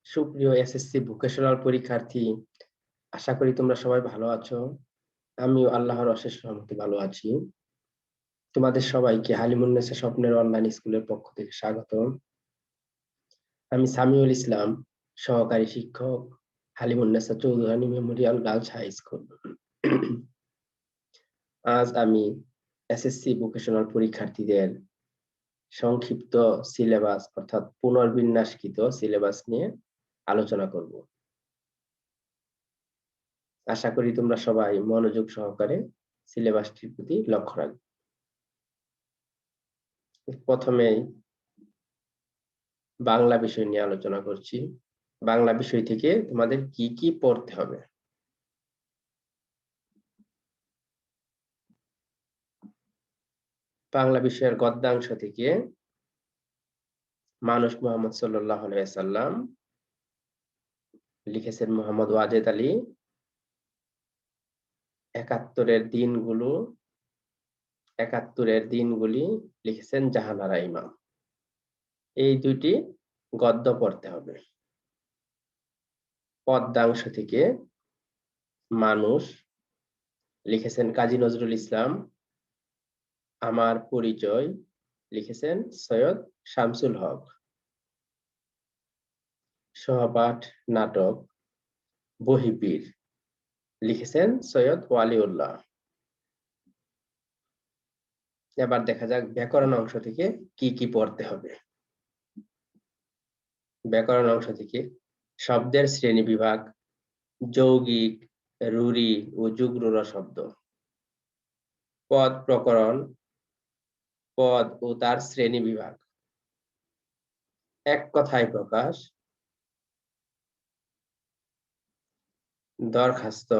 সুপ্রিয় SSC vocational পরীক্ষার্থী, আশা করি তোমরা সবাই ভালো আছো। আমিও আল্লাহর অশেষ রহমতে ভালো আছি। তোমাদের সবাইকে হালিমুন্নেসা স্বপ্নের অনলাইন স্কুলের পক্ষ থেকে স্বাগত। আমি সামিউল ইসলাম, সহকারী শিক্ষক, Halimunnesa Chowdhurani memorial girls high school. আজ আমি এসএসসি ভোকেশনাল পরীক্ষার্থীদের সংক্ষিপ্ত সিলেবাস অর্থাৎ পুনর্বিন্যাসকৃত সিলেবাস নিয়ে আলোচনা করব। আশা করি তোমরা সবাই মনোযোগ সহকারে সিলেবাসটির প্রতি লক্ষ্য রাখবে। প্রথমেই বাংলা বিষয় নিয়ে আলোচনা করছি। বাংলা বিষয় থেকে তোমাদের কি কি পড়তে হবে। বাংলা বিষয়ের গদ্যাংশ থেকে মানুষ মুহাম্মদ সাল্লাল্লাহু আলাইহি ওয়াসাল্লাম লিখেছেন মোহাম্মদ ওয়াজেদ আলী। ৭১-এর দিনগুলি লিখেছেন জাহানারা ইমাম। এই দুইটি গদ্য পড়তে হবে। পদ্যাংশ থেকে মানুষ লিখেছেন কাজী নজরুল ইসলাম। আমার পরিচয় লিখেছেন সৈয়দ শামসুল হক। সহপাঠ নাটক বহিপীর লিখেছেন সৈয়দ ওয়ালিউল্লাহ। এবার দেখা যাক ব্যাকরণ অংশ থেকে কি কি পড়তে হবে। ব্যাকরণ অংশ থেকে শব্দের শ্রেণী বিভাগ, যৌগিক, রূঢ়ি ও যুগরূঢ় শব্দ, পদ প্রকরণ, পদ ও তার শ্রেণী বিভাগ, এক কথায় প্রকাশ, দরখাস্ত,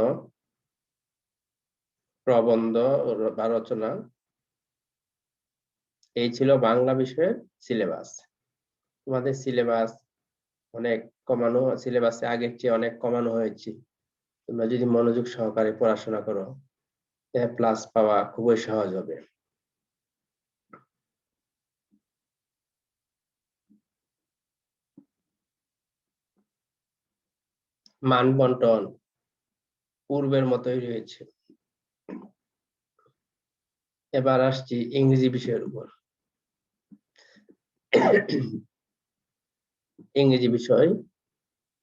প্রবন্ধ বা রচনা। এই ছিল বাংলা বিষয়ের সিলেবাস। তোমাদের সিলেবাস অনেক কমানো, সিলেবাসে আগের চেয়ে অনেক কমানো হয়েছে। তোমরা যদি মনোযোগ সহকারে পড়াশোনা করো, প্লাস পাওয়া খুবই সহজ হবে। মান বন্টন পূর্বের মতোই রয়েছে। এবার আসছি ইংরেজি বিষয়ের উপর। ইংরেজি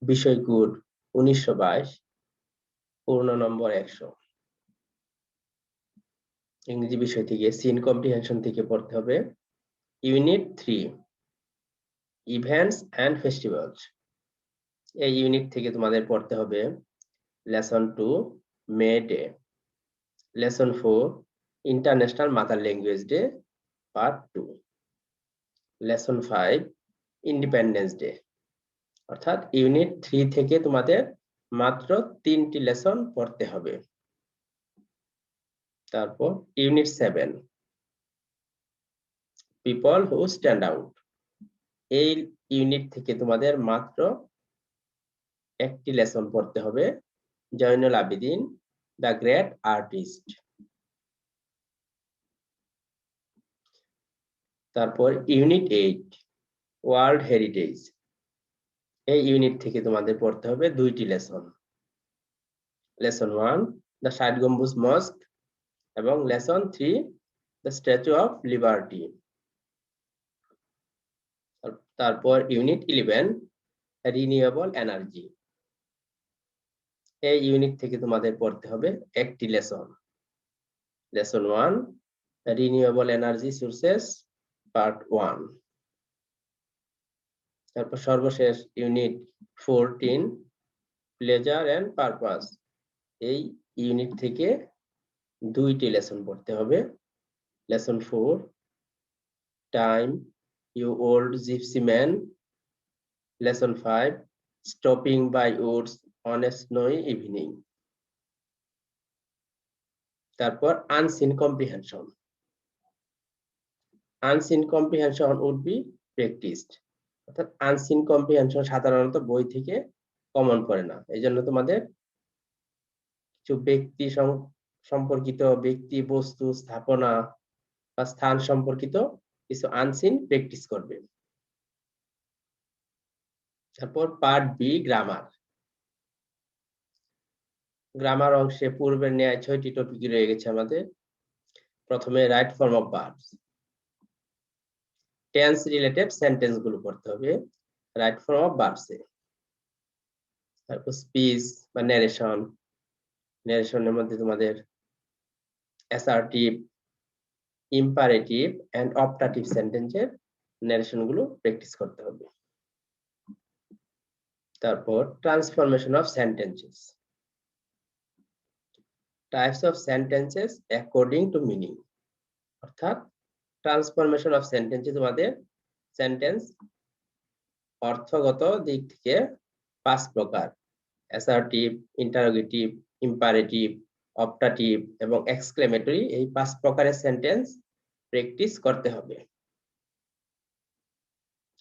বিষয় কোড 1922, পূর্ণ নম্বর 100। ইংরেজি বিষয় থেকে সিন কম্প্রিহেনশন থেকে পড়তে হবে ইউনিট 3 ইভেন্টস এন্ড ফেস্টিভ্যালস। এই ইউনিট থেকে তোমাদের পড়তে হবে lesson 2 May Day, lesson 4 International Mother Language Day part 2, lesson 5 Independence Day. অর্থাৎ ইউনিট 3 থেকে তোমাদের মাত্র 3টি লেসন পড়তে হবে। তারপর unit 7 people who stand out. এই ইউনিট থেকে তোমাদের মাত্র একটি লেসন পড়তে হবে, Zainul Abedin the great artist. তারপর ইউনিট 8 ওয়ার্ল্ড হেরিটেজ। এই ইউনিট থেকে তোমাদের পড়তে হবে 2টি লেসন, লেসন 1 দ্য ষাট গম্বুজ মস্ক এবং lesson 3 the Statue of Liberty. তারপর ইউনিট 11 রিনিউয়েবল এনার্জি। এই ইউনিট থেকে তোমাদের পড়তে হবে একটি lesson, lesson 1 renewable energy sources part 1। তারপর সর্বশেষ ইউনিট 14 প্লেজার এন্ড পারপাস। এই ইউনিট থেকে 2টি লেসন পড়তে হবে, lesson 4 time you old gypsy man, lesson 5 stopping by woods on a snowy evening. তারপর unseen comprehension. Unseen comprehension would be practised. অর্থাৎ unseen comprehension সাধারণত বই থেকে কমন পড়ে না, এই জন্য তোমাদের কিছু ব্যক্তি সম্পর্কিত, ব্যক্তি, বস্তু, স্থাপনা বা স্থান সম্পর্কিত কিছু আনসিন প্র্যাকটিস করবে। তারপর পার্ট বি গ্রামার। গ্রামার অংশে পূর্বের ন্যায় 6টি টপিক রয়ে গেছে আমাদের। প্রথমে right form of verbs, tense related sentence গুলো পড়তে হবে রাইট ফর্ম অফ ভার্বসে। তারপর স্পিচ বা ন্যারেশন, ন্যারেশনের মধ্যে তোমাদের অ্যাসার্টিভ, ইম্পারেটিভ এন্ড অপটাটিভ সেন্টেন্সের ন্যারেশন গুলো প্র্যাকটিস করতে হবে। তারপর transformation of sentences, types of sentences according to meaning, অর্থাৎ ট্রান্সফরমেশন অফ সেন্টেন্সে তোমাদের সেন্টেন্স অর্থগত দিক থেকে 5 প্রকার, অ্যাসার্টিভ, ইন্টারোগেটিভ, ইম্পারেটিভ, অপটাটিভ এবং এক্সক্লেমেটরি, এই 5 প্রকারের সেন্টেন্স প্র্যাকটিস করতে হবে।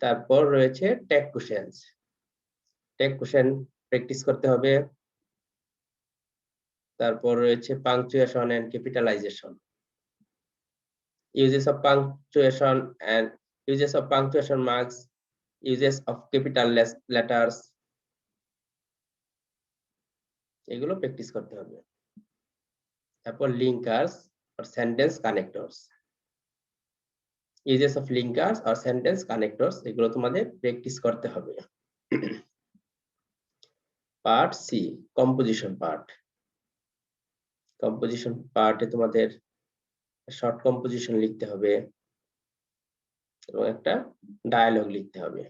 তারপর রয়েছে tag questions, tag question practice করতে হবে। তারপর রয়েছে punctuation and capitalization, uses of punctuation and uses of punctuation marks, uses of capital letters, এগুলো প্র্যাকটিস করতে হবে। তারপর linkers or sentence connectors, uses of linkers or sentence connectors, এগুলো তোমাদের প্র্যাকটিস করতে হবে। Part C composition part, composition পার্টে তোমাদের শর্ট কম্পোজিশন লিখতে হবে এবং একটা ডায়ালগ লিখতে হবে।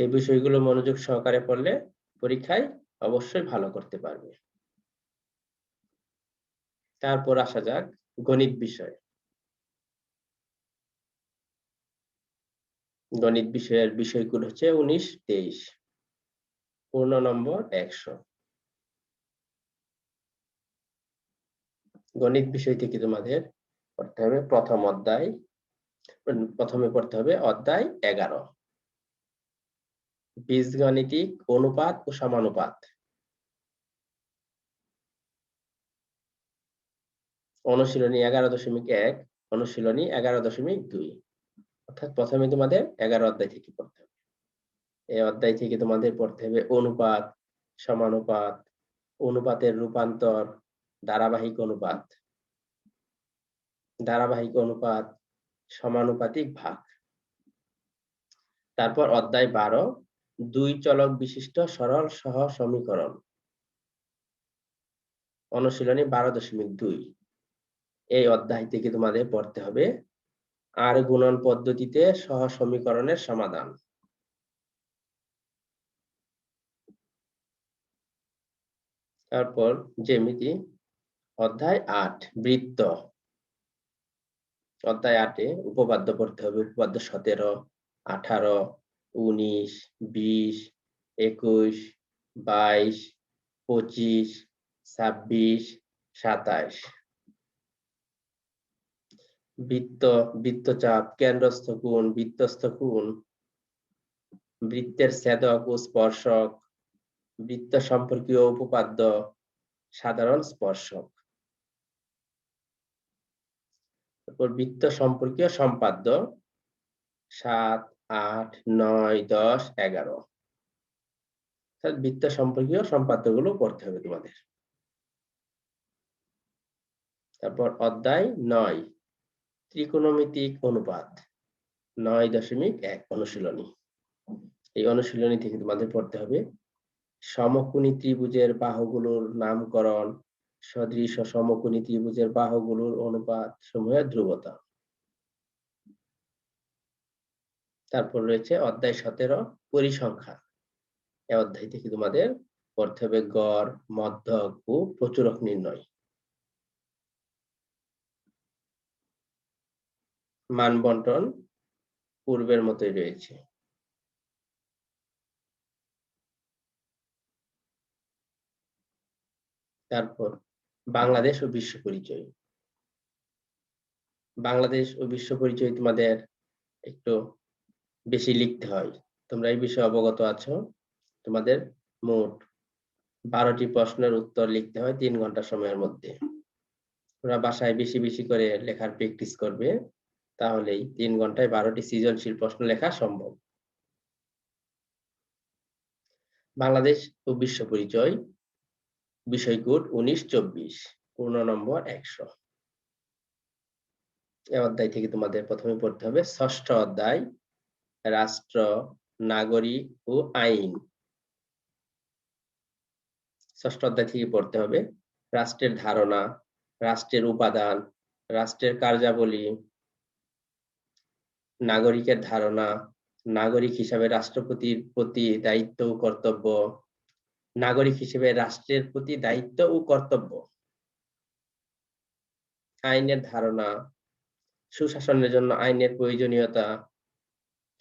এই বিষয়গুলো মনোযোগ সহকারে পড়লে পরীক্ষায় অবশ্যই ভালো করতে পারবে। তারপর আসা যাক গণিত বিষয়। গণিত বিষয়ের বিষয়গুলো হচ্ছে 19, 23, পূর্ণ নম্বর 100। গণিত বিষয় থেকে তোমাদের পড়তে হবে প্রথম অধ্যায়, প্রথমে পড়তে হবে অধ্যায় 11, বীজগাণিতিক অনুপাত ও সমানুপাত। অনুশীলনী 11.1, অনুশীলনী 11.2, অর্থাৎ প্রথমে তোমাদের 11 অধ্যায় থেকে পড়তে হবে। এই অধ্যায় থেকে তোমাদের পড়তে হবে অনুপাত, সমানুপাত, অনুপাতের রূপান্তর, ধারাবাহিক অনুপাত, ধারাবাহিক অনুপাত, সমানুপাতিক ভাগ। তারপর অধ্যায় 12, 2 চলক বিশিষ্ট সরল সহ সমীকরণ, অনুশীলনী 12.2, এই অধ্যায় থেকে তোমাদের পড়তে হবে আর গুণন পদ্ধতিতে সহ সমীকরণের সমাধান। তারপর জ্যামিতি অধ্যায় 8, বৃত্ত, অধ্যায় 8-এ উপপাদ্য পড়তে হবে, উপপাদ্য 17, 18, 19, 20, 21, 22, 25, 26, 27। বৃত্ত, বৃত্তচাপ, কেন্দ্রস্থ কোণ, বৃত্তস্থ কোণ, বৃত্তের ছেদক ও স্পর্শক, বৃত্ত সম্পর্কীয় উপপাদ্য, সাধারণ স্পর্শক। তারপর বৃত্ত সম্পর্কীয় সম্পাদ্য 7, 8, 9, 10, 11, বৃত্ত সম্পর্কীয় সম্পাদ্যগুলো পড়তে হবে তোমাদের। তারপর অধ্যায় 9, ত্রিকোণমিতিক অনুপাত, 9.1 অনুশীলনী। এই অনুশীলনী থেকে তোমাদের পড়তে হবে সমকোণী ত্রিভুজের বাহুগুলোর নামকরণ, সদৃশ সমকোণী ত্রিভুজের বাহুগুলোর অনুপাত সমূহের ধ্রুবতা। তারপর রয়েছে অধ্যায় 17, পরিসংখ্যান। এই অধ্যায় থেকে তোমাদের পড়তে হবে গড়, মধ্যক ও প্রচুরক নির্ণয়। মান বন্টন পূর্বের মতোই রয়েছে। তারপর বাংলাদেশ ও বিশ্ব পরিচয়, বাংলাদেশ ও বিশ্ব পরিচয় তোমাদের একটু বেশি লিখতে হয়, তোমরা এই বিষয়ে অবগত আছো। তোমাদের মোট 12টি প্রশ্নের উত্তর লিখতে হয় 3 ঘন্টা সময়ের মধ্যে। তোমরা বাসায় বেশি বেশি করে লেখার প্র্যাকটিস করবে তাহলেই 3 ঘন্টায় 12টি সৃজনশীল প্রশ্ন লেখা সম্ভব। বাংলাদেশ ও বিশ্ব পরিচয়, বিষয় কোড 19-24, পূর্ণ নম্বর 100। এই অধ্যায় থেকে তোমাদের প্রথমে পড়তে হবে ষষ্ঠ অধ্যায়, রাষ্ট্র, নাগরিক ও আইন। ষষ্ঠ অধ্যায় থেকে পড়তে হবে রাষ্ট্রের ধারণা, রাষ্ট্রের উপাদান, রাষ্ট্রের কার্যাবলী, নাগরিকের ধারণা, নাগরিক হিসাবে রাষ্ট্রপতির প্রতি দায়িত্ব ও কর্তব্য, নাগরিক হিসেবে রাষ্ট্রের প্রতি দায়িত্ব ও কর্তব্য, আইনের ধারণা, সুশাসনের জন্য আইনের প্রয়োজনীয়তা,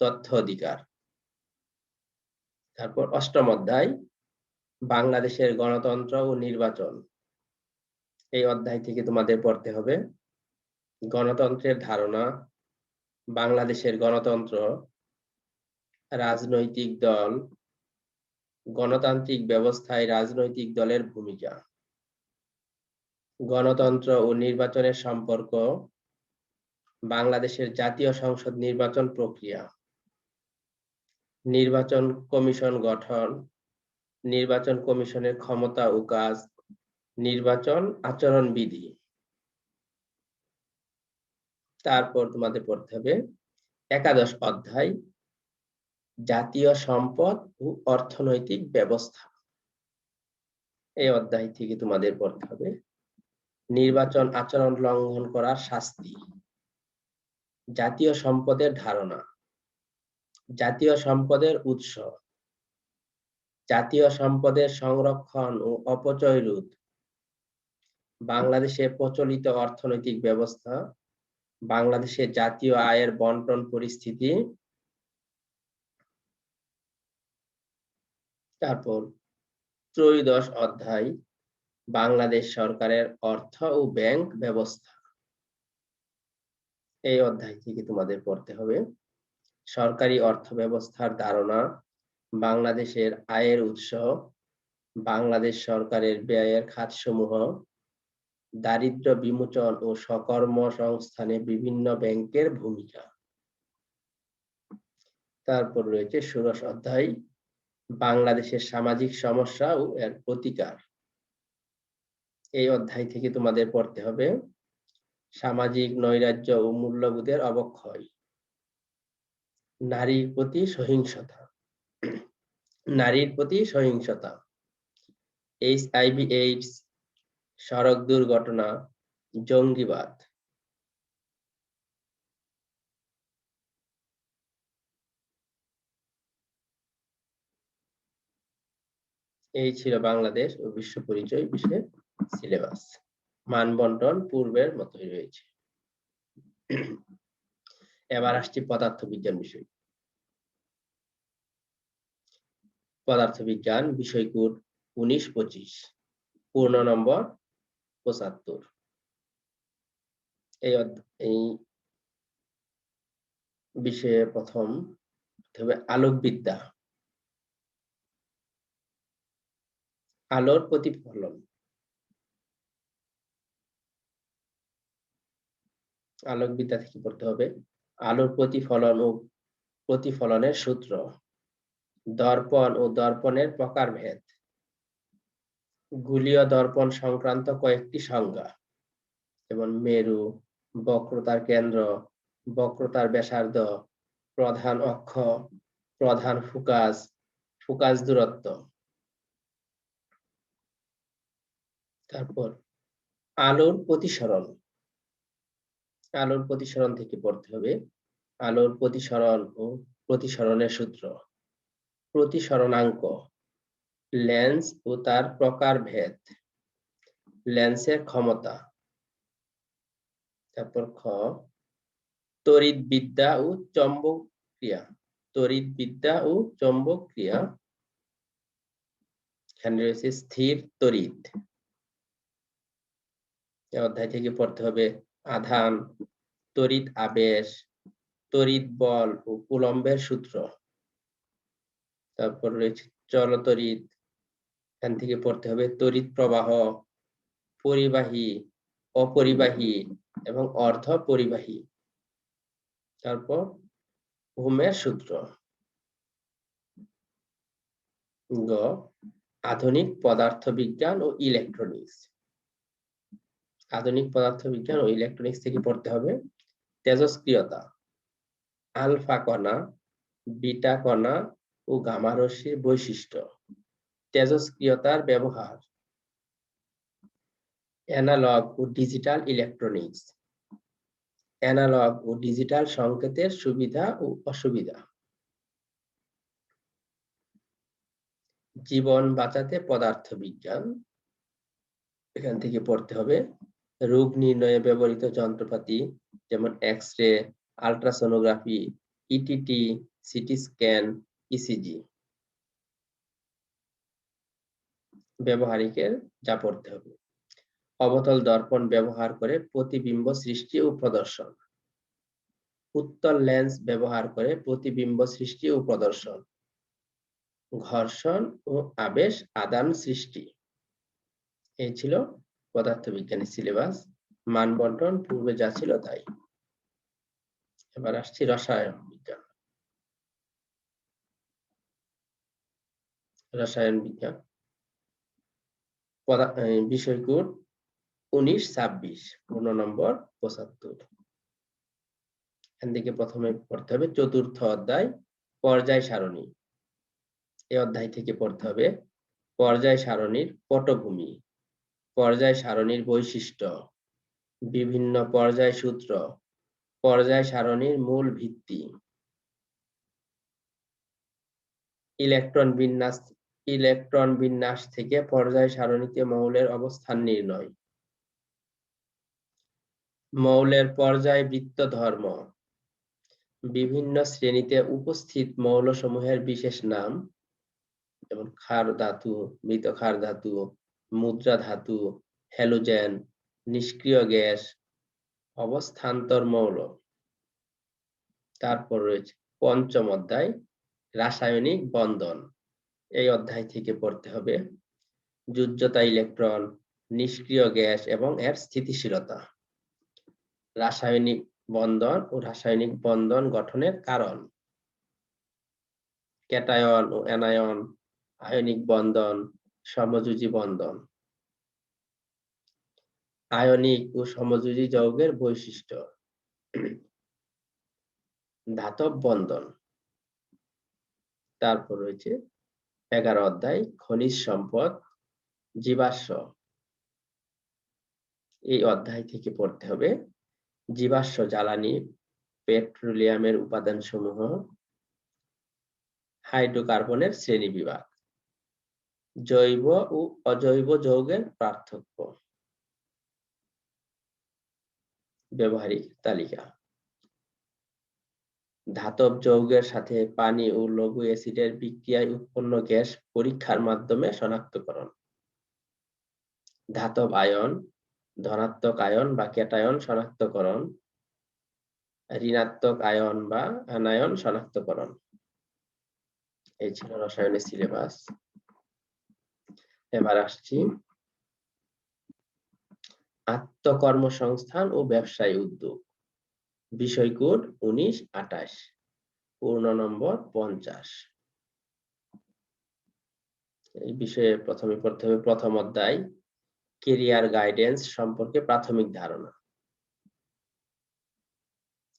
তথ্য অধিকার। তারপর অষ্টম অধ্যায়, বাংলাদেশের গণতন্ত্র ও নির্বাচন। এই অধ্যায় থেকে তোমাদের পড়তে হবে গণতন্ত্রের ধারণা, বাংলাদেশের গণতন্ত্র, রাজনৈতিক দল, গণতান্ত্রিক ব্যবস্থায় রাজনৈতিক দলের ভূমিকা, গণতন্ত্র ও নির্বাচনের সম্পর্ক, বাংলাদেশের জাতীয় সংসদ নির্বাচন প্রক্রিয়া, নির্বাচন কমিশন গঠন, নির্বাচন কমিশনের ক্ষমতা ও কাজ, নির্বাচন আচরণ বিধি। তারপর তোমাদের পড়তে হবে একাদশ অধ্যায়, জাতীয় সম্পদ ও অর্থনৈতিক ব্যবস্থা। এই অধ্যায় থেকে তোমাদের পড়তে হবে নির্বাচন আচরণ লঙ্ঘন করার শাস্তি, জাতীয় সম্পদের ধারণা, জাতীয় সম্পদের উৎস, জাতীয় সম্পদের সংরক্ষণ ও অপচয় রোধ, বাংলাদেশে প্রচলিত অর্থনৈতিক ব্যবস্থা, বাংলাদেশের জাতীয় আয়ের বন্টন পরিস্থিতি। তারপর ত্রয়োদশ অধ্যায়, বাংলাদেশ সরকারের অর্থ ও ব্যাংক ব্যবস্থা। এই অধ্যায় থেকে তোমাদের পড়তে হবে সরকারি অর্থ ব্যবস্থার ধারণা, বাংলাদেশের আয়ের উৎস, বাংলাদেশ সরকারের ব্যয়ের খাতসমূহ, দারিদ্র্য বিমোচন ও স্বকর্মসংস্থানে বিভিন্ন ব্যাংকের ভূমিকা। তারপর রয়েছে ষোড়শ অধ্যায়, বাংলাদেশের সামাজিক সমস্যা ও এর প্রতিকার। এই অধ্যায় থেকে তোমাদের পড়তে হবে সামাজিক নৈরাজ্য ও মূল্যবোধের অবক্ষয়, নারীর প্রতি সহিংসতা, নারীর প্রতি সহিংসতা, HIV/AIDS, সড়ক দুর্ঘটনা, জঙ্গিবাদ। এই ছিল বাংলাদেশ ও বিশ্ব পরিচয় বিষয়ের সিলেবাস। মানবন্টন পূর্বের মতোই রয়েছে। এবার আসছি পদার্থবিজ্ঞান বিষয়। পদার্থবিজ্ঞান বিষয় কোড 19-25, পূর্ণ নম্বর 75। এই বিষয়ে প্রথম তবে আলোকবিদ্যা, আলোর প্রতিফলন। আলোকবিদ্যা থেকে পড়তে হবে আলোর প্রতিফলন ও প্রতিফলনের সূত্র, দর্পণ ও দর্পণের প্রকারভেদ, গোলীয় দর্পণ সংক্রান্ত কয়েকটি সংজ্ঞা, যেমন মেরু, বক্রতার কেন্দ্র, বক্রতার ব্যাসার্ধ, প্রধান অক্ষ, প্রধান ফোকাস, ফোকাস দূরত্ব। তারপর আলোর প্রতিসরণ, আলোর প্রতিসরণ থেকে পড়তে হবে আলোর প্রতিসরণ ও প্রতিসরণের সূত্র, প্রতিসরণাঙ্ক, লেন্স ও তার প্রকারভেদ, লেন্সের ক্ষমতা। তারপর খ, তড়িৎবিদ্যা ও চৌম্বক ক্রিয়া, তড়িৎবিদ্যা ও চৌম্বক ক্রিয়া। এখানে রয়েছে স্থির তড়িৎ। এই অধ্যায় থেকে পড়তে হবে আধান, তড়িৎ আবেশ, তড়িৎ বল ও কুলম্বের সূত্র। তারপর রয়েছে চলতড়িৎ, এখান থেকে পড়তে হবে তড়িৎ প্রবাহ, পরিবাহী, অপরিবাহী এবং অর্ধ পরিবাহী। তারপর ওহমের সূত্র। গ আধুনিক পদার্থবিজ্ঞান ও ইলেকট্রনিক্স। আধুনিক পদার্থবিজ্ঞান ও ইলেকট্রনিক্স থেকে পড়তে হবে তেজস্ক্রিয়তা, আলফা কণা, বিটা কণা ও গামা রশ্মির বৈশিষ্ট্য, তেজস্ক্রিয়তার ব্যবহার, অ্যানালগ ও ডিজিটাল ইলেকট্রনিক্স, অ্যানালগ ও ডিজিটাল সংকেতের সুবিধা ও অসুবিধা, জীবন বাঁচাতে পদার্থবিজ্ঞান, এখান থেকে পড়তে হবে রোগ নির্ণয়ে ব্যবহৃত যন্ত্রপাতি যেমন X-ray, ultrasonography, ETT, CT scan, ECG. ব্যবহারিকের যা পড়তে হবে অবতল দর্পণ ব্যবহার করে প্রতিবিম্ব সৃষ্টি ও প্রদর্শন, উত্তল লেন্স ব্যবহার করে প্রতিবিম্ব সৃষ্টি ও প্রদর্শন, ঘর্ষণ ও আবেশ আদান সৃষ্টি। এই ছিল পদার্থবিজ্ঞানের সিলেবাস। মানবন্টন পূর্বে যা ছিল তাই। এবার আসছি রসায়ন বিজ্ঞান। রসায়ন বিজ্ঞান বিষয় কোড 19-26, পূর্ণ নম্বর 75। এখান থেকে প্রথমে পড়তে হবে চতুর্থ অধ্যায় পর্যায় সারণী। এই অধ্যায় থেকে পড়তে হবে পর্যায় সারণীর পটভূমি, পর্যায় সারণীর বৈশিষ্ট্য, বিভিন্ন পর্যায় সূত্র, পর্যায় সারণীর মূল ভিত্তি, ইলেকট্রন বিন্যাস থেকে পর্যায় সারণীতে মৌলের অবস্থান নির্ণয়, মৌলের পর্যায়বৃত্ত ধর্ম, বিভিন্ন শ্রেণীতে উপস্থিত মৌলসমূহের বিশেষ নাম যেমন ক্ষার ধাতু, মৃত ক্ষার ধাতু, মুদ্রা ধাতু, হ্যালোজেন, নিষ্ক্রিয় গ্যাস, অবস্থান্তর মৌল। তারপর রয়েছে পঞ্চম অধ্যায় রাসায়নিক বন্ধন। এই অধ্যায় থেকে পড়তে হবে যোজ্যতা ইলেকট্রন, নিষ্ক্রিয় গ্যাস এবং এর স্থিতিশীলতা, রাসায়নিক বন্ধন ও রাসায়নিক বন্ধন গঠনের কারণ, ক্যাটায়ন ও অ্যানায়ন, আয়নিক বন্ধন, সমযোজী বন্ধন, আয়নিক ও সমযোজী যৌগের বৈশিষ্ট্য, ধাতব বন্ধন। তারপর রয়েছে 11 অধ্যায় খনিজ সম্পদ, জীবাশ্ম। এই অধ্যায় থেকে পড়তে হবে জীবাশ্ম জ্বালানি, পেট্রোলিয়ামের উপাদান সমূহ, হাইড্রোকার্বনের শ্রেণীবিভাগ, জৈব ও অজৈব যৌগের পার্থক্য, ব্যবহারিক তালিকা, ধাতব যৌগের সাথে পানি ও লঘু অ্যাসিডের বিক্রিয়ায় উৎপন্ন গ্যাস পরীক্ষার মাধ্যমে শনাক্তকরণ, ধাতব আয়ন, ধনাত্মক আয়ন বা ক্যাটায়ন শনাক্তকরণ, ঋণাত্মক আয়ন বা আনায়ন শনাক্তকরণ। এই ছিল রসায়নের সিলেবাস। এবার আসছি আত্মকর্মসংস্থান ও ব্যবসায় উদ্যোগ। বিষয় কোড 19-28, পূর্ণ নম্বর 50। এই বিষয়ে প্রথমে পড়তে হবে প্রথম অধ্যায় ক্যারিয়ার গাইডেন্স সম্পর্কে প্রাথমিক ধারণা।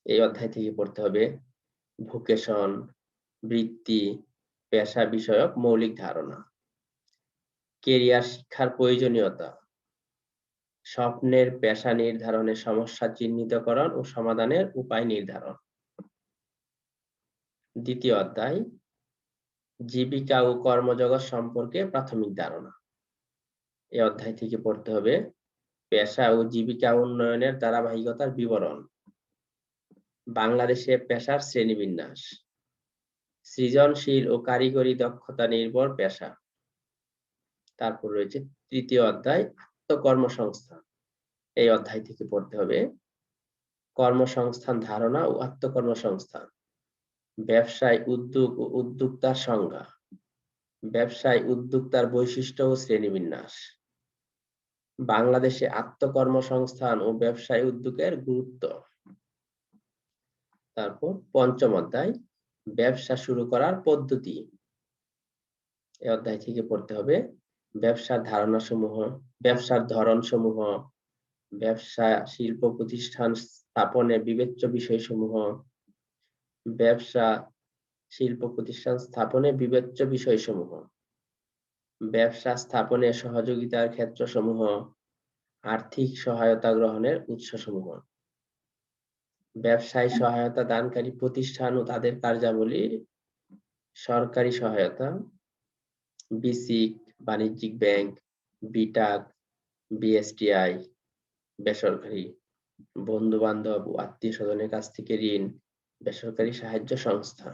এই অধ্যায় থেকে পড়তে হবে ভোকেশন, বৃত্তি, পেশা বিষয়ক মৌলিক ধারণা, ক্যারিয়ার শিক্ষার প্রয়োজনীয়তা, স্বপ্নের পেশা নির্ধারণে সমস্যা চিহ্নিতকরণ ও সমাধানের উপায় নির্ধারণ। দ্বিতীয় অধ্যায় জীবিকা ও কর্মজগৎ সম্পর্কে প্রাথমিক ধারণা। এই অধ্যায় থেকে পড়তে হবে পেশা ও জীবিকা উন্নয়নের ধারাবাহিকতার বিবরণ, বাংলাদেশে পেশার শ্রেণীবিন্যাস, সৃজনশীল ও কারিগরি দক্ষতা নির্ভর পেশা। তারপর রয়েছে তৃতীয় অধ্যায় আত্মকর্মসংস্থান। এই অধ্যায় থেকে পড়তে হবে কর্মসংস্থান ধারণা ও আত্মকর্মসংস্থান, ব্যবসায় উদ্যোগ ও উদ্যোক্তার সংজ্ঞা, ব্যবসায় উদ্যোক্তার বৈশিষ্ট্য ও শ্রেণীবিন্যাস, বাংলাদেশে আত্মকর্মসংস্থান ও ব্যবসায় উদ্যোগের গুরুত্ব। তারপর পঞ্চম অধ্যায় ব্যবসা শুরু করার পদ্ধতি। এই অধ্যায় থেকে পড়তে হবে ব্যবসার ধারণা সমূহ, ব্যবসার ধরন সমূহ, ব্যবসা শিল্প প্রতিষ্ঠান স্থাপনে বিবেচ্য বিষয়সমূহ, ব্যবসা শিল্প প্রতিষ্ঠান স্থাপনে বিবেচ্য বিষয়সমূহ, ব্যবসা স্থাপনে সহযোগিতার ক্ষেত্রসমূহ, আর্থিক সহায়তা গ্রহণের উৎসসমূহ, ব্যবসায় সহায়তা দানকারী প্রতিষ্ঠান ও তাদের কার্যাবলী, সরকারি সহায়তা, বিসিক, বাণিজ্যিক ব্যাংক, বিটাক, বিএসটিআই, বেসরকারি, বন্ধু বান্ধব ও আত্মীয় স্বজনের কাছ থেকে ঋণ, বেসরকারি সাহায্য সংস্থা।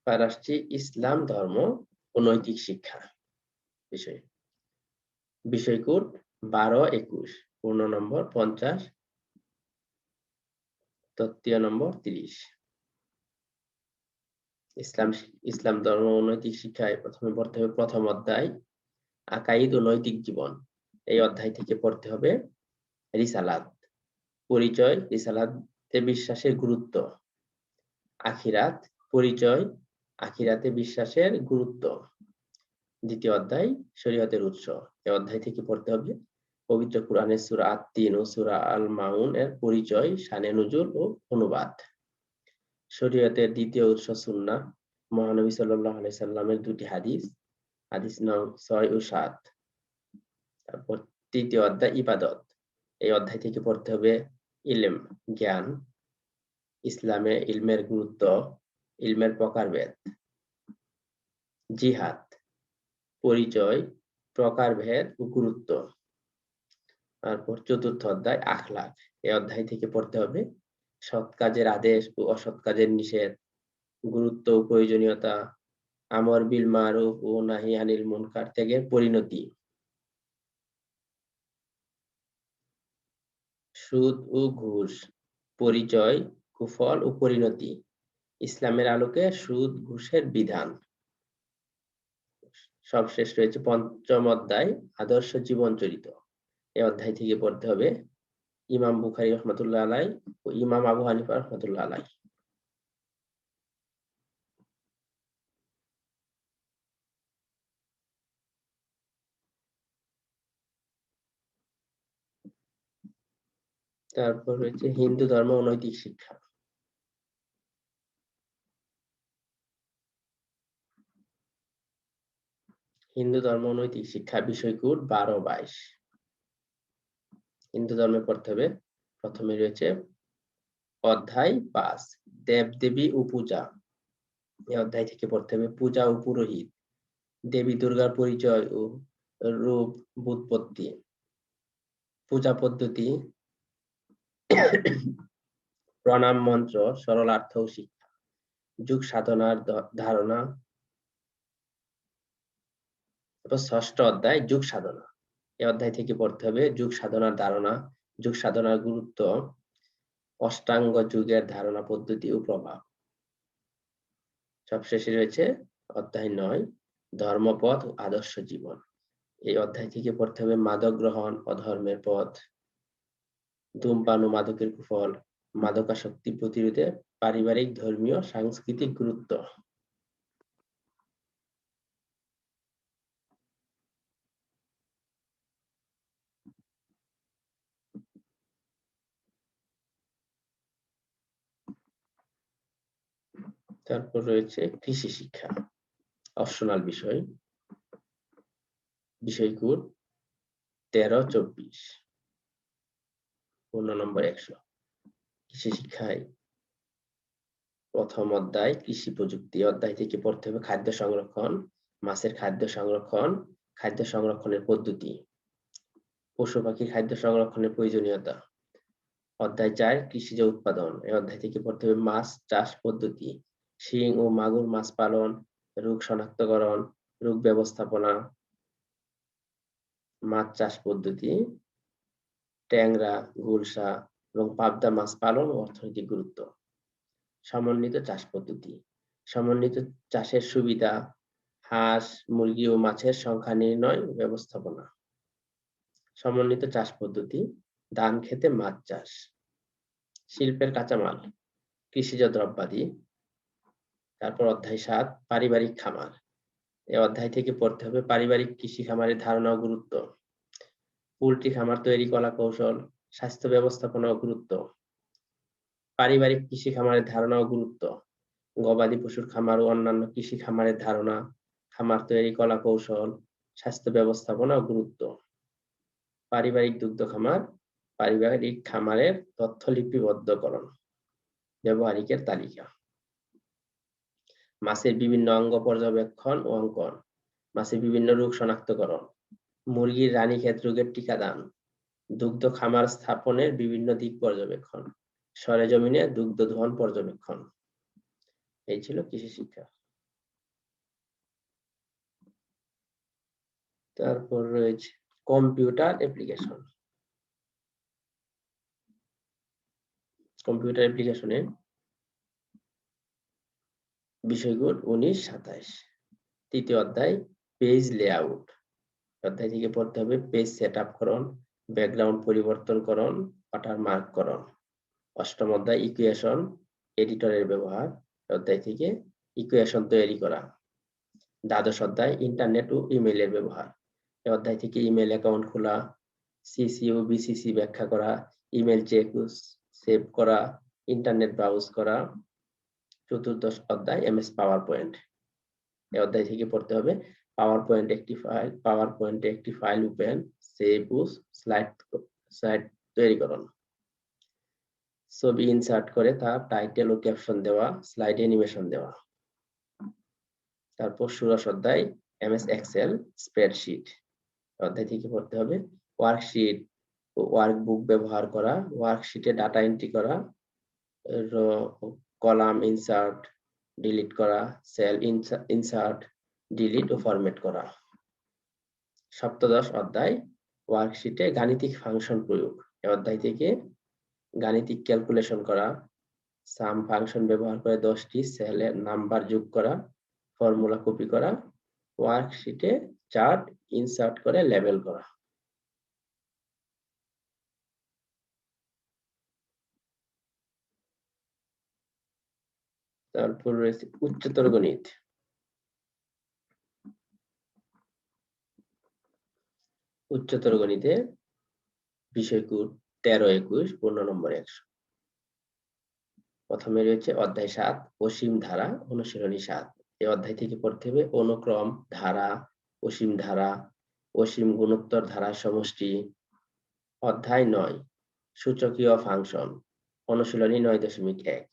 আর আসছি ইসলাম ধর্ম ও নৈতিক শিক্ষা বিষয়। বিষয়কোড 12-21, পূর্ণ নম্বর 50, তত্ত্বীয় নম্বর 30। ইসলাম ধর্ম ও নৈতিক শিক্ষায় প্রথমে পড়তে হবে প্রথম অধ্যায় আকাইদ ও নৈতিক জীবন। এই অধ্যায় থেকে পড়তে হবে রিসালাত, পরিচয়, রিসালাতে বিশ্বাসের গুরুত্ব, আখিরাত, পরিচয়, আখিরাতে বিশ্বাসের গুরুত্ব। দ্বিতীয় অধ্যায় শরীয়তের উৎস। এই অধ্যায় থেকে পড়তে হবে পবিত্র কোরআনের সূরা আত-তিন ও সূরা আল মাউন এর পরিচয়, শানে নুজুল ও অনুবাদ। শরীয়তের দ্বিতীয় উৎস সুন্নাহ, মহানবী সাল্লাল্লাহু আলাইহি সাল্লামের দুটি হাদিস, হাদিস নং 6 ও 7। তারপর তৃতীয় অধ্যায় ইবাদত। এই অধ্যায় থেকে পড়তে হবে ইলম, জ্ঞান, ইসলামে ইলমের গুরুত্ব, ইলমের প্রকারভেদ, জিহাদ, পরিচয়, প্রকারভেদ ও গুরুত্ব। তারপর চতুর্থ অধ্যায় আখলাক। এই অধ্যায় থেকে পড়তে হবে সৎ কাজের আদেশ ও অসৎ কাজের নিষেধ, গুরুত্ব ও প্রয়োজনীয়তা, আমর বিল মারুফ ও নাহি আনিল মুনকার ত্যাগের পরিণতি, সুদ ও ঘুষ, পরিচয়, কুফল ও পরিণতি, ইসলামের আলোকে সুদ ঘুষের বিধান। সবশেষ রয়েছে পঞ্চম অধ্যায় আদর্শ জীবন চরিত। এই অধ্যায় থেকে পড়তে হবে ইমাম বুখারী রাহমাতুল্লাহ আলাইহি ও ইমাম আবু হানিফা রাহমাতুল্লাহ আলাইহি। তারপর রয়েছে হিন্দু ধর্ম ও নৈতিক শিক্ষা। হিন্দু ধর্ম ও নৈতিক শিক্ষা বিষয়কোড 12-22। হিন্দু ধর্মে পড়তে হবে প্রথমে রয়েছে অধ্যায় 5 দেব দেবী ও পূজা। এই অধ্যায় থেকে পড়তে হবে পূজা ও পুরোহিত, দেবী দুর্গার পরিচয় ও রূপ, বুৎপত্তি, পূজা পদ্ধতি, প্রণাম মন্ত্র, সরলার্থ ও শিক্ষা, যুগ সাধনার ধারণা। ষষ্ঠ অধ্যায় যুগ সাধনা। এই অধ্যায় থেকে পড়তে হবে যুগ সাধনার ধারণা, যুগ সাধনার গুরুত্ব, অষ্টাঙ্গ যুগের ধারণা পদ্ধতি ও প্রভাব। সবশেষে রয়েছে অধ্যায় 9 ধর্মপথ ও আদর্শ জীবন। এই অধ্যায় থেকে পড়তে হবে মাদক গ্রহণ, অধর্মের পথ, ধূমপান ও মাদকের কুফল, মাদকাসক্তি প্রতিরোধে পারিবারিক, ধর্মীয়, সাংস্কৃতিক গুরুত্ব। তারপর রয়েছে কৃষি শিক্ষা, অপশনাল বিষয়, বিষয়কোড 13-24, পূর্ণ নম্বর 100। কৃষি শিক্ষায় প্রথম অধ্যায় কৃষি প্রযুক্তি। অধ্যায় থেকে পড়তে হবে খাদ্য সংরক্ষণ, মাছের খাদ্য সংরক্ষণ, খাদ্য সংরক্ষণের পদ্ধতি, পশু পাখির খাদ্য সংরক্ষণের প্রয়োজনীয়তা। অধ্যায় 4 কৃষিজ উৎপাদন। এই অধ্যায় থেকে পড়তে হবে মাছ চাষ পদ্ধতি, শিং ও মাগুর মাছ পালন, রোগ শনাক্তকরণ, রোগ ব্যবস্থাপনা, মাছ চাষ পদ্ধতি, ট্যাংরা, গুলশা এবং পাবদা মাছ পালন ও অর্থনৈতিক গুরুত্ব। সমন্বিত চাষ পদ্ধতি, সমন্বিত চাষের সুবিধা, হাঁস, মুরগি ও মাছের সংখ্যা নির্ণয় ও ব্যবস্থাপনা। সমন্বিত চাষ পদ্ধতি, ধান খেতে মাছ চাষ, শিল্পের কাঁচামাল, কৃষিজ দ্রব্যাদি। তারপর অধ্যায় 7 পারিবারিক খামার। এই অধ্যায় থেকে পড়তে হবে পারিবারিক কৃষি খামারের ধারণা ও গুরুত্ব, পোল্ট্রি খামার তৈরি কলা কৌশল, স্বাস্থ্য ব্যবস্থাপনা ও গুরুত্ব। পারিবারিক কৃষি খামারের ধারণা ও গুরুত্ব, গবাদি পশুর খামার ও অন্যান্য কৃষি খামারের ধারণা, খামার তৈরি কলা কৌশল, স্বাস্থ্য ব্যবস্থাপনা ও গুরুত্ব। পারিবারিক দুগ্ধ খামার, পারিবারিক খামারের তথ্য লিপিবদ্ধকরণ, ব্যবহারিকের তালিকা। মাছের বিভিন্ন অঙ্গ পর্যবেক্ষণ ও অঙ্কন, মাছের বিভিন্ন রোগ শনাক্তকরণ, মুরগির রানীক্ষেত রোগের টিকাদান, দুগ্ধ খামার স্থাপনের বিভিন্ন দিক পর্যবেক্ষণ, সরেজমিনে দুগ্ধ দহন পর্যবেক্ষণ। এই ছিল কৃষি শিক্ষা। তারপর রয়েছে কম্পিউটার অ্যাপ্লিকেশন। কম্পিউটার অ্যাপ্লিকেশনে বিষয়গুলো 19-27। তৃতীয় অধ্যায় পেজ লেআউট। অধ্যায় থেকে পড়তে হবে পেজ সেটআপ করণ, ব্যাকগ্রাউন্ড পরিবর্তন করণ, ওয়াটারমার্ক করণ। অষ্টম অধ্যায় ইকুয়েশন এডিটরের ব্যবহার। অধ্যায় থেকে ইকুয়েশন তৈরি করা। দ্বাদশ অধ্যায় ইন্টারনেট ও ইমেইলের ব্যবহার। এই অধ্যায় থেকে ইমেল অ্যাকাউন্ট খোলা, সিসি ও বিসিসি ব্যাখ্যা করা, ইমেল চেক ও সেভ করা, ইন্টারনেট ব্রাউজ করা। চতুর্দশ অধ্যায় এমএস পাওয়ার পয়েন্ট। এই অধ্যায় থেকে পড়তে হবে পাওয়ার পয়েন্টে একটি ফাইল ওপেন, সেভ ও স্লাইড তৈরিকরণ, ছবি ইনসার্ট করে তার টাইটেল ও ক্যাপশন দেওয়া, স্লাইড অ্যানিমেশন দেওয়া। তারপর ষোড়শ অধ্যায় এমএস এক্সেল স্প্রেডশিট। অধ্যায় থেকে পড়তে হবে ওয়ার্কশিট ও ওয়ার্কবুক ব্যবহার করা, ওয়ার্কশিটে ডাটা এন্ট্রি করা, কলাম ইনসার্ট ডিলিট করা, সেল ইনসার্ট ডিলিট ও ফরম্যাট করা। সপ্তদশ অধ্যায় ওয়ার্কশিটে গাণিতিক ফাংশন প্রয়োগ। এই অধ্যায় থেকে গাণিতিক ক্যালকুলেশন করা, সাম ফাংশন ব্যবহার করে 10টি সেলের নাম্বার যোগ করা, ফর্মুলা কপি করা, ওয়ার্কশিটে চার্ট ইনসার্ট করে লেবেল করা। তারপর রয়েছে উচ্চতর গণিত। উচ্চতর গণিতে বিষয়কূট 13-21 পূর্ণ নম্বর 100। প্রথমে রয়েছে অধ্যায় 7 অসীম ধারা অনুশীলনী 7। এই অধ্যায় থেকে পড়তে হবে অনুক্রম ধারা, অসীম ধারা, অসীম গুণোত্তর ধারার সমষ্টি। অধ্যায় 9 সূচকীয় ফাংশন অনুশীলনী 9.1।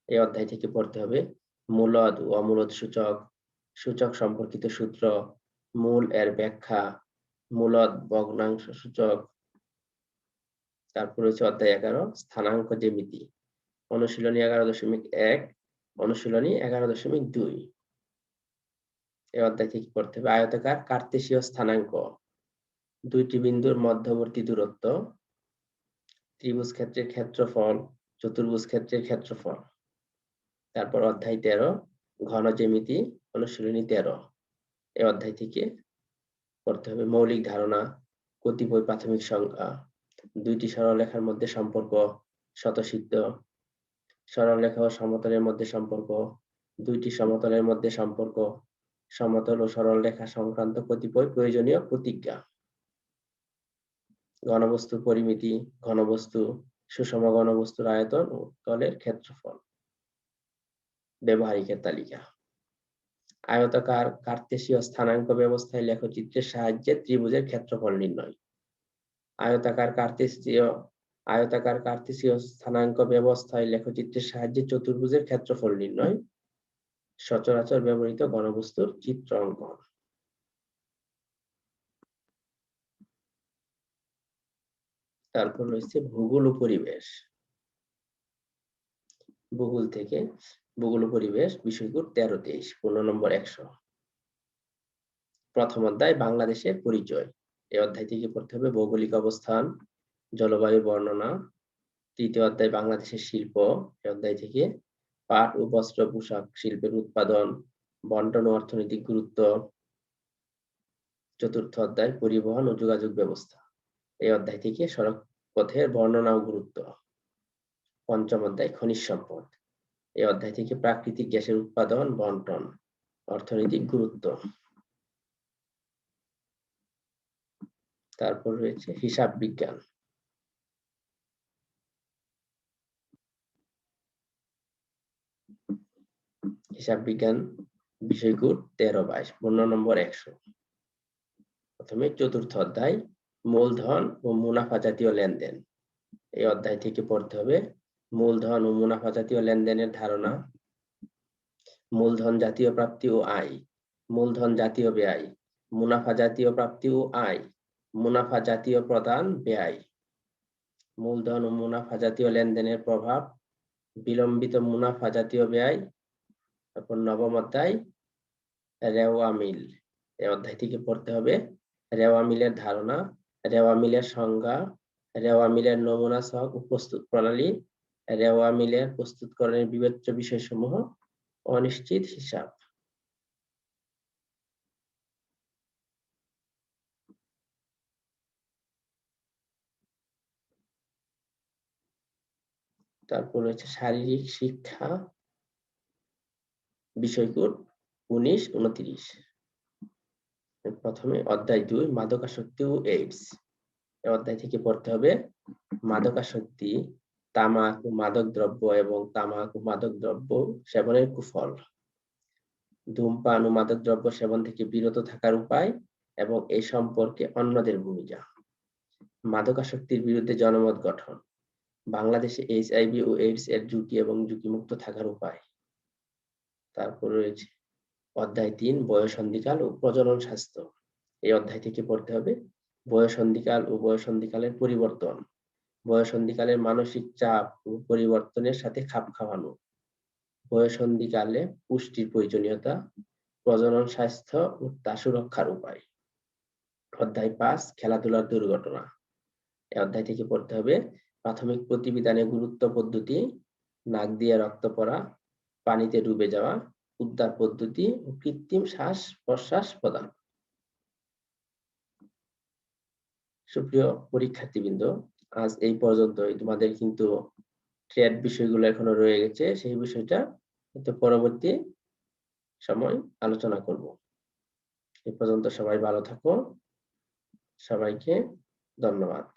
এই অধ্যায় থেকে পড়তে হবে মূলদ ও অমূলদ সূচক, সূচক সম্পর্কিত সূত্র, মূল এর ব্যাখ্যা, মূলদ ভগ্নাংশ সূচক। তারপর রয়েছে অধ্যায় 11 স্থানাঙ্ক জ্যামিতি অনুশীলনী 11.1, অনুশীলনী 11.2। এই অধ্যায় থেকে পড়তে হবে আয়তাকার কার্তেশীয় স্থানাঙ্ক, দুইটি বিন্দুর মধ্যবর্তী দূরত্ব, ত্রিভুজ ক্ষেত্রের ক্ষেত্রফল, চতুর্ভুজ ক্ষেত্রের ক্ষেত্রফল। তারপর অধ্যায় 13 ঘন জ্যামিতি অনুশীলনী 13। এই অধ্যায় থেকে পড়তে হবে মৌলিক ধারণা, কতিপয় প্রাথমিক সংখ্যা, দুইটি সরলরেখার মধ্যে সম্পর্ক, স্বতঃসিদ্ধ, সরলরেখা ও সমতলের মধ্যে সম্পর্ক, দুইটি সমতলের মধ্যে সম্পর্ক, সমতল ও সরলরেখা সংক্রান্ত কতিপয় প্রয়োজনীয় প্রতিজ্ঞা, ঘনবস্তুর পরিমিতি, ঘনবস্তু, সুষম ঘনবস্তুর আয়তন ও তলের ক্ষেত্রফল, ব্যবহারিকের তালিকা। আয়তাকার কার্তেশীয় স্থানাঙ্ক ব্যবস্থায় লেখচিত্রের সাহায্যে ত্রিভুজের ক্ষেত্রফল নির্ণয়। আয়তাকার কার্তেশীয় স্থানাঙ্ক ব্যবস্থায় লেখচিত্রের সাহায্যে চতুর্ভুজের ক্ষেত্রফল নির্ণয়। সচরাচর ব্যবহৃত ঘনবস্তুর চিত্র অঙ্কন। তারপর রয়েছে ভূগোল ও পরিবেশ। ভূগোল থেকে ভূগোল ও পরিবেশ বিষয়কূট 13-23 পূর্ণ নম্বর 100। প্রথম অধ্যায় বাংলাদেশের পরিচয়। এই অধ্যায় থেকে পড়তে হবে ভৌগোলিক অবস্থান, জলবায়ু বর্ণনা। তৃতীয় অধ্যায় বাংলাদেশের শিল্প। এই অধ্যায় থেকে পাট ও বস্ত্র পোশাক শিল্পের উৎপাদন, বন্টন ও অর্থনৈতিক গুরুত্ব। চতুর্থ অধ্যায় পরিবহন ও যোগাযোগ ব্যবস্থা। এই অধ্যায় থেকে সড়ক পথের বর্ণনা ও গুরুত্ব। পঞ্চম অধ্যায় খনিজ সম্পদ। এই অধ্যায় থেকে প্রাকৃতিক গ্যাসের উৎপাদন, বন্টন, অর্থনৈতিক গুরুত্ব। তারপর রয়েছে হিসাব বিজ্ঞান। হিসাব বিজ্ঞান বিষয়কোড 13/22, পূর্ণ নম্বর 100। প্রথমে চতুর্থ অধ্যায় মূলধন ও মুনাফা জাতীয় লেনদেন। এই অধ্যায় থেকে পড়তে হবে মূলধন ও মুনাফা জাতীয় লেনদেনের ধারণা, মূলধন জাতীয় প্রাপ্তি ও আয়, মূলধন জাতীয় ব্যয়, মুনাফা জাতীয় প্রাপ্তি ও আয়, মুনাফা জাতীয় প্রদান ব্যয়, মূলধন ও মুনাফা জাতীয় লেনদেনের প্রভাব, বিলম্বিত মুনাফা জাতীয় ব্যয়। তারপর নবম অধ্যায় রেওয়া মিল। এই অধ্যায় থেকে পড়তে হবে রেওয়া মিলের ধারণা, রেওয়া মিলের সংজ্ঞা, রেওয়া মিলের নমুনা ছক ও প্রস্তুত প্রণালী, রেওয়া মিলের প্রস্তুতকরণের বিবেচ্য বিষয়সমূহ, অনিশ্চিত হিসাব। তারপর রয়েছে শারীরিক শিক্ষা বিষয়কোড 19-29। প্রথমে অধ্যায় 2 মাদকাসক্তি ও এইডস। এই অধ্যায় থেকে পড়তে হবে মাদকাসক্তি, তামাক ও মাদক দ্রব্য এবং তামাক ও মাদক দ্রব্য সেবনের কুফল, ধূমপান ও মাদক দ্রব্য সেবন থেকে বিরত থাকার উপায় এবং এই সম্পর্কে অন্যদের ভূমিকা, মাদকাসক্তির বিরুদ্ধে জনমত গঠন, বাংলাদেশে এইচআইভি ও এইডস এর ঝুঁকি এবং ঝুঁকিমুক্ত থাকার উপায়। তারপর রয়েছে অধ্যায় 3 বয়ঃসন্ধিকাল ও প্রজনন স্বাস্থ্য। এই অধ্যায় থেকে পড়তে হবে বয়ঃসন্ধিকাল ও বয়ঃসন্ধিকালের পরিবর্তন, বয়ঃসন্ধিকালের মানসিক চাপ ও পরিবর্তনের সাথে খাপ খাওয়ানো, বয়ঃসন্ধিকালে পুষ্টির প্রয়োজনীয়তা, প্রজনন স্বাস্থ্য ও তা সুরক্ষার উপায়। অধ্যায় 5 খেলাধুলার দুর্ঘটনা। এই অধ্যায় থেকে পড়তে হবে প্রাথমিক প্রতিবিধানে গুরুত্ব পদ্ধতি, নাক দিয়ে রক্ত পড়া, পানিতে ডুবে যাওয়া, উদ্ধার পদ্ধতি ও কৃত্রিম শ্বাস প্রশ্বাস প্রদান। সুপ্রিয় পরীক্ষার্থীবৃন্দ, আজ এই পর্যন্তই। তোমাদের কিন্তু ট্রেড বিষয়গুলো এখনো রয়ে গেছে, সেই বিষয়টা কিন্তু পরবর্তী সময় আলোচনা করব। এই পর্যন্ত সবাই ভালো থাকো, সবাইকে ধন্যবাদ।